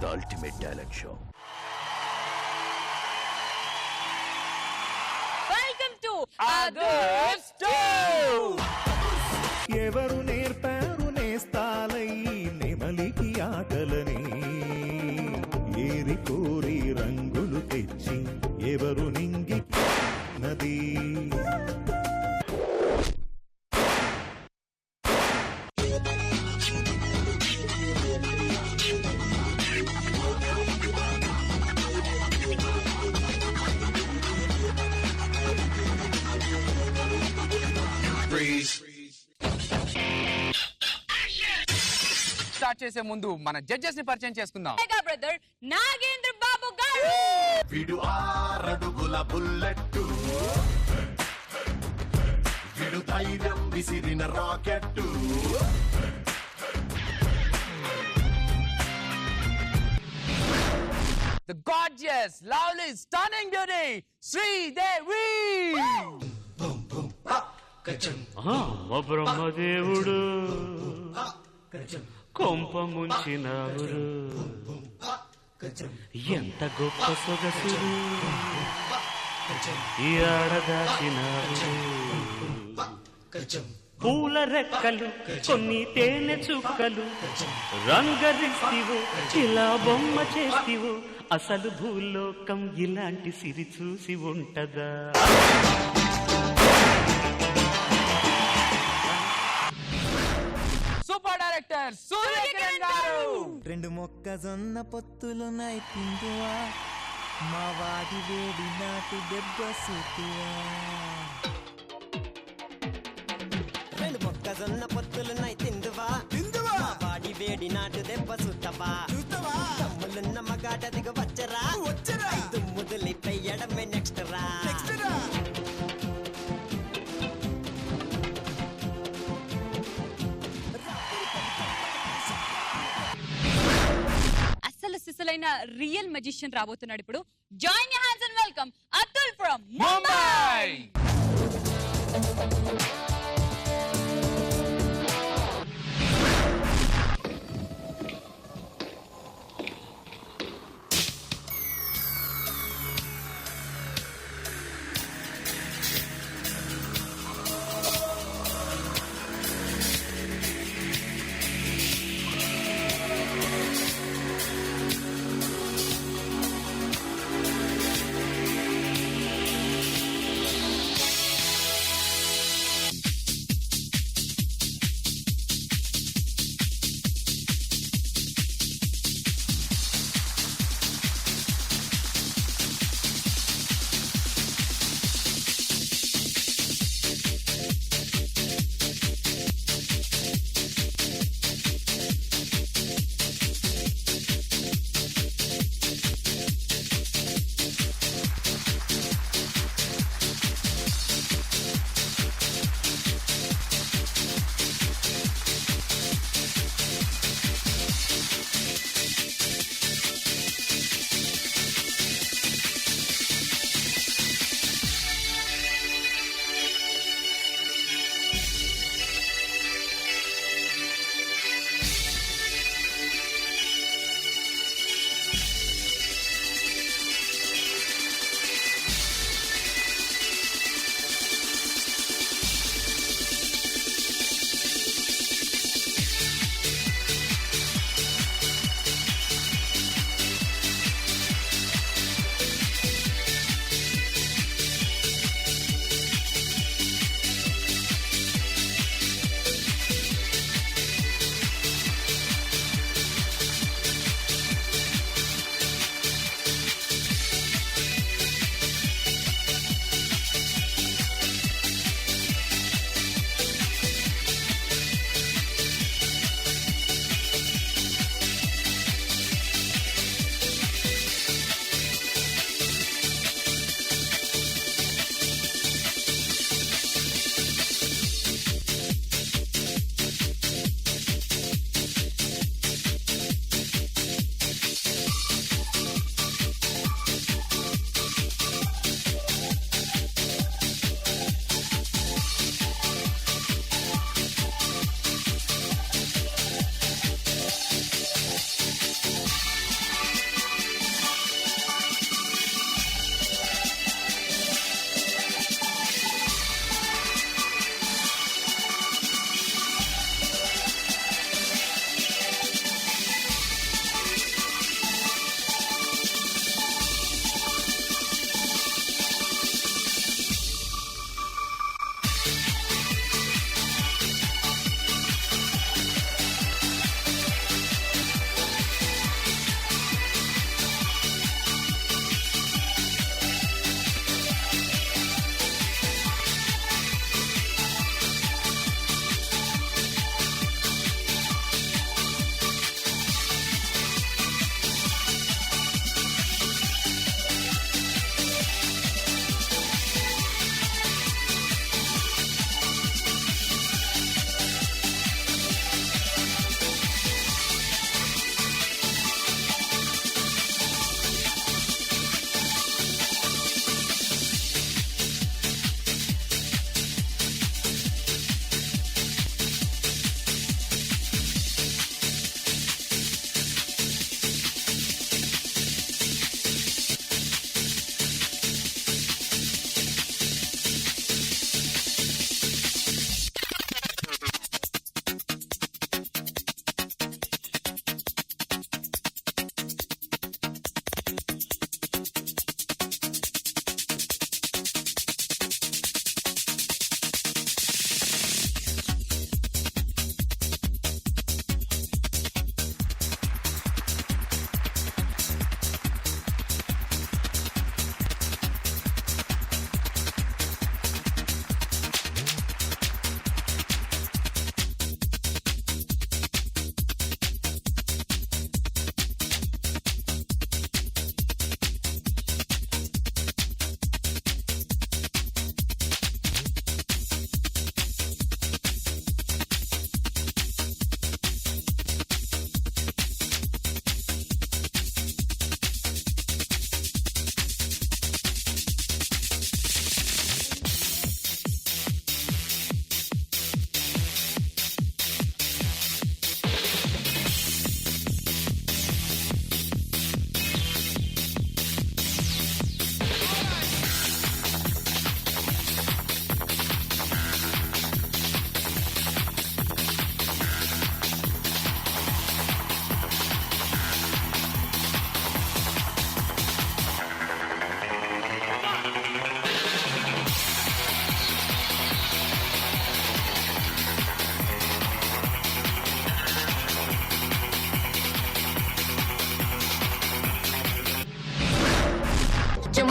The ultimate dialect show. Welcome to Others Too. ఎవరు నేర్పారు నేస్తాలై నెమలికి ఆటలని ఏరి కోరి రంగులు తెచ్చి ఎవరు నింగి నది స్టార్ట్ చేసే ముందు మన జడ్జెస్ ని పరిచయం చేసుకుందాం. బ్రదర్ నాగేంద్ర బాబు గారు, విడు 6 అడుగుల బుల్లెట్టు, విడు ధైర్యం విసిరిన rocket, The gorgeous, lovely, stunning beauty, Sridevi. బ్రహ్మదేవుడు కొంప ముంచినవురు, ఎంత గొప్ప సొగసుడు ఈ ఆడదాచినారు. పూల రెక్కలు కొన్ని తేనె చుక్కలు రంగరిస్తివు, ఇలా బొమ్మ చేస్తివు, అసలు భూలోకం ఇలాంటి సిరి చూసి ఉంటదా? సూపర్ డైరెక్టర్ సూర్యకిరణ్ గారు. 2 మొక్కజొన్న పొత్తులు నైపిందువా, మా వాడి వేడి నాటు దెబ్బ సూతువా. 2 మొక్కజొన్న పొత్తులు నైతిందువా, మా వాడి వేడి నాటు దెబ్బ సూతవా. తమ్ములున్న మగాట దిగ వచ్చరా, దుమ్ముదులి పెయ్యడమే నెక్స్ట్ రా. అసలు సిసలైన రియల్ మెజిషియన్ రాబోతున్నాడు ఇప్పుడు. Join your hands and welcome Atul from Mumbai.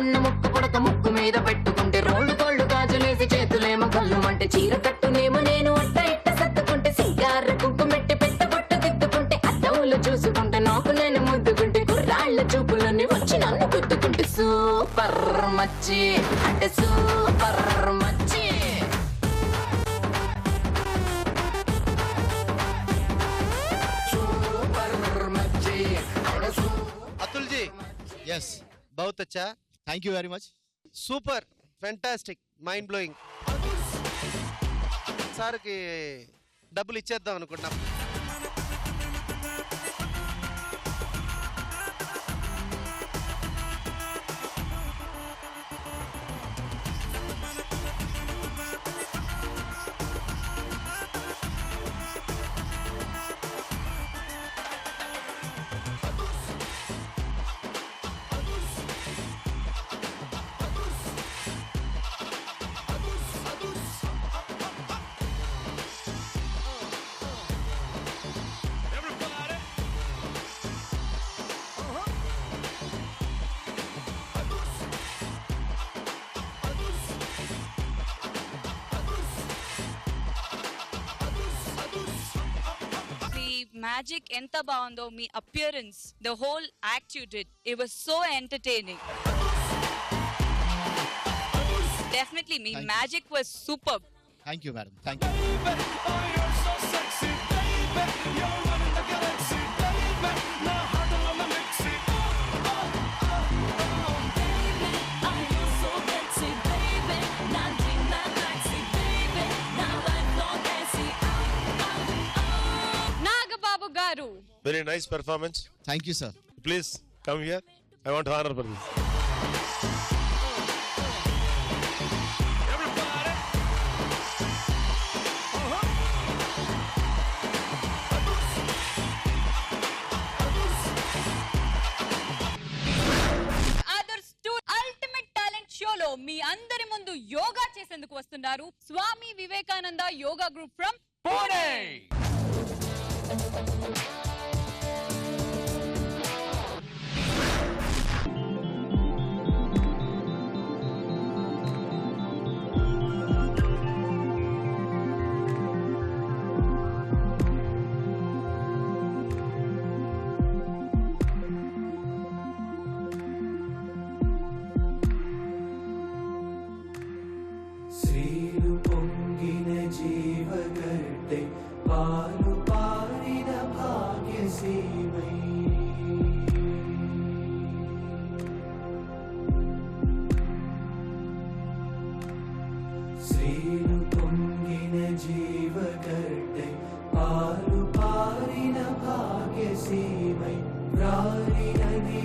ఉన్న ముక్కు పొడక ముక్కు మీద పెట్టుకుంటే రోళ్ళు కోళ్ళు గాజులేసి చేతులేమో గల్లుమంటే చీర కట్టునేమో నేను అట్ట ఇట్ట సర్దుకుంటే సింగార కుంకుమెట్టి పెట్ట బొట్టు దిద్దుకుంటే అద్దములు చూసుకుంటే నాకు నేను ముద్దుకుంటే కుర్రాళ్ళ చూపులన్నీ వచ్చి నన్ను గుద్దుకుంటే సూపర్ మచ్చి అంటే సూపర్ మచ్చి. अतुल जी यस बहुत अच्छा thank you very much super fantastic mind blowing. సార్కి డబ్బులు ఇచ్చేద్దాం అనుకుంటున్నాం. మ్యాజిక్ ఎంత బాగుందో మీ appearance the whole act you did it was so entertaining. Definitely మీ magic was super. Thank you madam thank you. Very nice performance. Thank you, sir. Please come here. I want honor for this. Ultimate talent షోలో మీ అందరి ముందు యోగా చేసేందుకు వస్తున్నారు Swami Vivekananda yoga group from Pune. శ్రీలు పొంగిన జీవగడ్డై పాలు పారిన భాగ్యసీమై శ్రీలు పొంగిన జీవగడ్డై పాలు పారిన భాగ్యసీమై ప్రారినది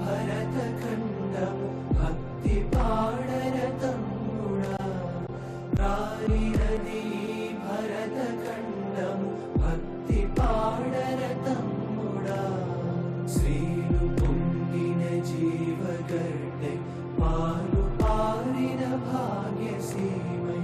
భరత ఖండము భక్తి పాడరతం ప్రారినది భరత ఖండము భక్తి పాడరతమ్ముడా శ్రీలు పొంగిన జీవగడ్డై పాలు పారిన భాగ్యసీమై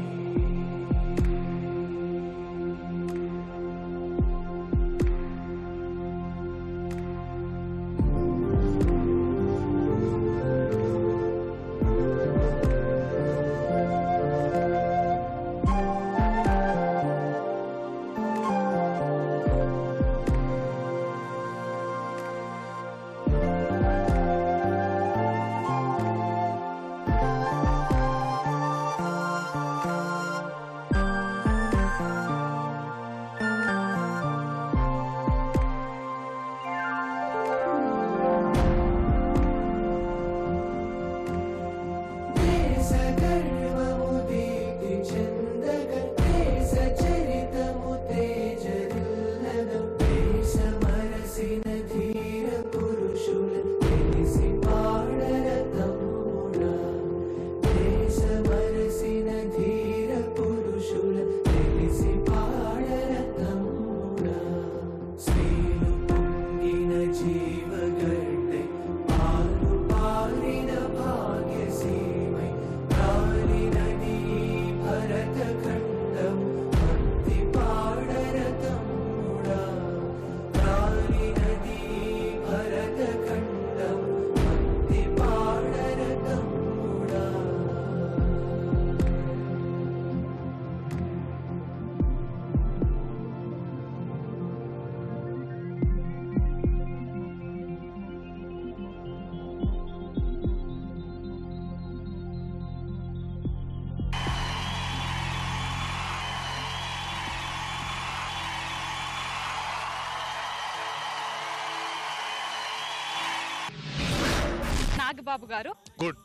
బాబు గారు? గుడ్,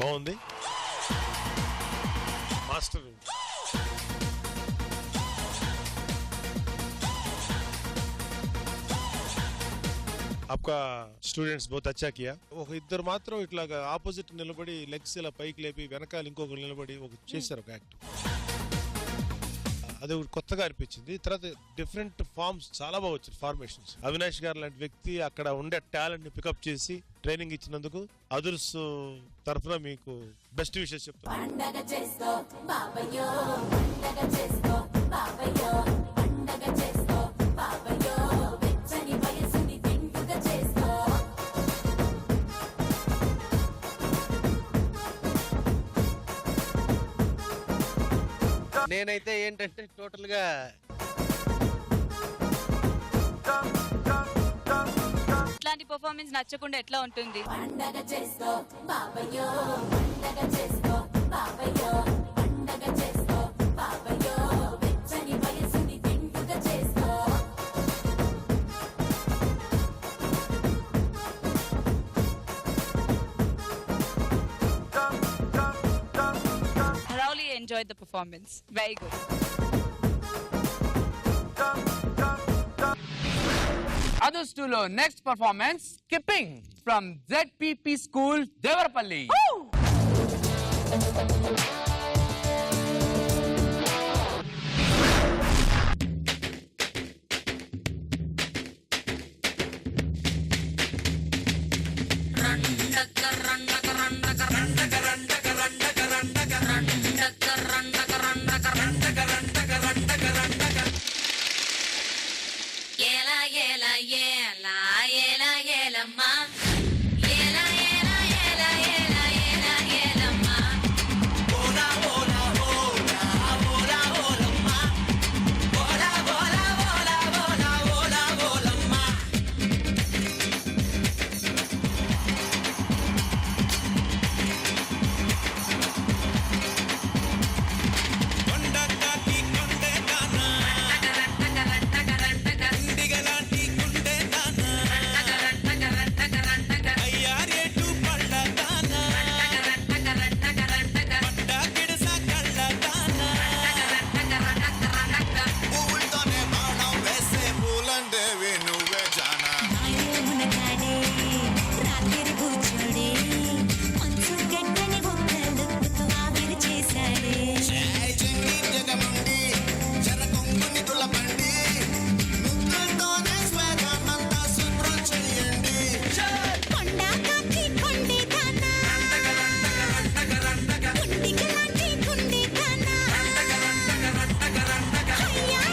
బాగుంది. మాస్టర్ आपका స్టూడెంట్స్ बहुत अच्छा किया. ఒక ఇద్దరు మాత్రం ఇట్లాగా ఆపోజిట్ నిలబడి లెగ్స్ ఇలా పైకి లేపి వెనకాల ఇంకొకరు నిలబడి ఒక చేశారు ఒక యాక్ట్. అది కొత్తగా అనిపించింది. తర్వాత డిఫరెంట్ ఫార్మ్స్ చాలా బాగా వచ్చారు ఫార్మేషన్స్. అవినాష్ గారు లాంటి వ్యక్తి అక్కడ ఉండే టాలెంట్ ని పికప్ చేసి ట్రైనింగ్ ఇచ్చినందుకు అదుర్స్ తరఫున మీకు బెస్ట్ విషెస్ చెప్తాను. నేనైతే ఏంటంటే టోటల్ గా ఇట్లాంటి పర్ఫార్మెన్స్ నచ్చకుండా ఎట్లా ఉంటుంది? Thoroughly enjoyed the performance. Very good. Others 2లో next performance skipping from ZPP school Devarapalli. Yeah.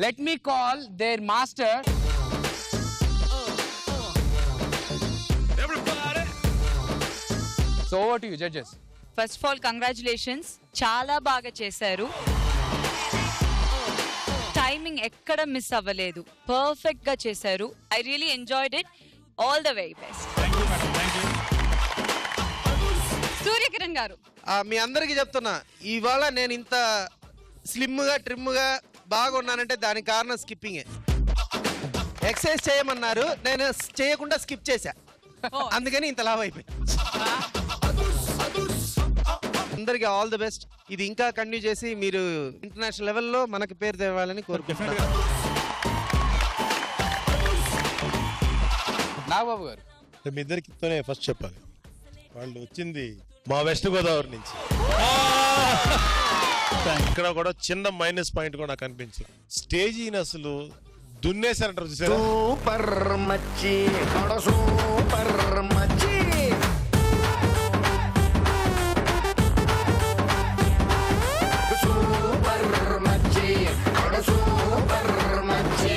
Let me call there master. So over to you judges. First of all congratulations, చాలా బాగా చేశారు. టైమింగ్ ఎక్కడ miss అవ్వలేదు, perfect గా చేశారు. I really enjoyed it. All the very best. Surya Kiran గారు, మీ అందరికీ చెప్తున్నా, ఇవాళ నేను ఇంత స్లిమ్గా ట్రిమ్గా బాగా ఉన్నానంటే దానికి కారణం స్కిప్పింగే. ఎక్సర్సైజ్ చేయమన్నారు, నేను చేయకుండా స్కిప్ చేశా, అందుకని ఇంత లావ్ అయిపోయి. అందరికి ఆల్ ది బెస్ట్. ఇది ఇంకా కంటిన్యూ చేసి మీరు ఇంటర్నేషనల్ లెవెల్లో మనకి పేరు తేవాలని కోరుకుంటున్నాను. నాగబాబు గారు, మీ ఇద్దరికితోనే ఫస్ట్ చెప్పాలి. వాళ్ళు వచ్చింది మా వెస్ట్ గోదావరి నుంచి. ఇక్కడ కూడా చిన్న మైనస్ పాయింట్ కూడా నాకు అనిపించింది. స్టేజీని అసలు దున్నేసారంటారు చూసారా? సూపర్ మచ్చి సూపర్ మచ్చి. సూపర్ మచ్చి సూపర్ మచ్చి.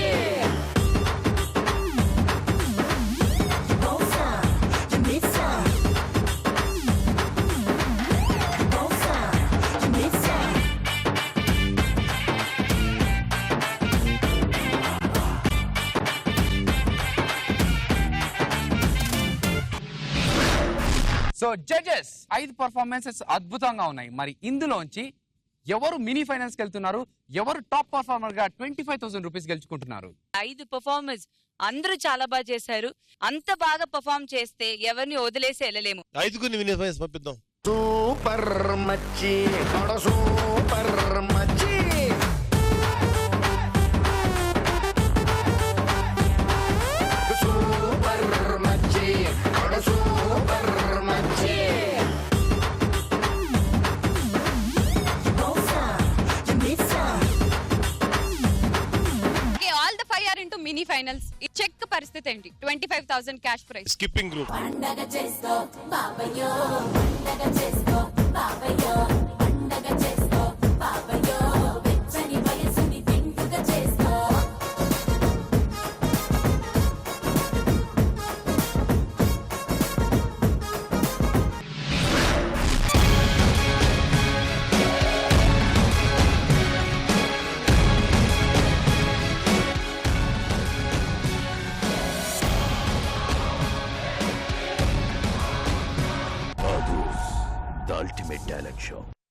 సో జడ్జెస్ 5 పర్ఫార్మెన్సెస్ అద్భుతంగా ఉన్నాయి. మరి ఇందులోంచి ఎవరు మినీ ఫైనల్స్ కి వెళ్తున్నారు, ఎవరు టాప్ పర్ఫార్మర్ గా 25,000 రూపీస్ గెలుచుకుంటున్నారు? 5 పర్ఫార్మర్స్ అందరూ చాలా బాగా చేశారు. అంత బాగా పర్ఫార్మ్ చేస్తే ఎవరిని వదిలేసి వెళ్ళలేము. 5గురిని వినియోగం పంపిద్దాం. సూపర్ మచ్చి సూపర్ మచ్చి. సూపర్ మచ్చి సూపర్ మచ్చి. All the 5 are into mini finals. ఈ చెక్ పరిస్థితి ఏంటి? 25,000 క్యాష్ ప్రైజ్. Skipping group. పండగ చేసుకో బాబయ్యో, పండగ చేసుకో బాబయ్యో, పండగ చేసుకో బాబయ్యో, వెచ్చని వయసుని తింటుగా చేసుకో. The ultimate talent show.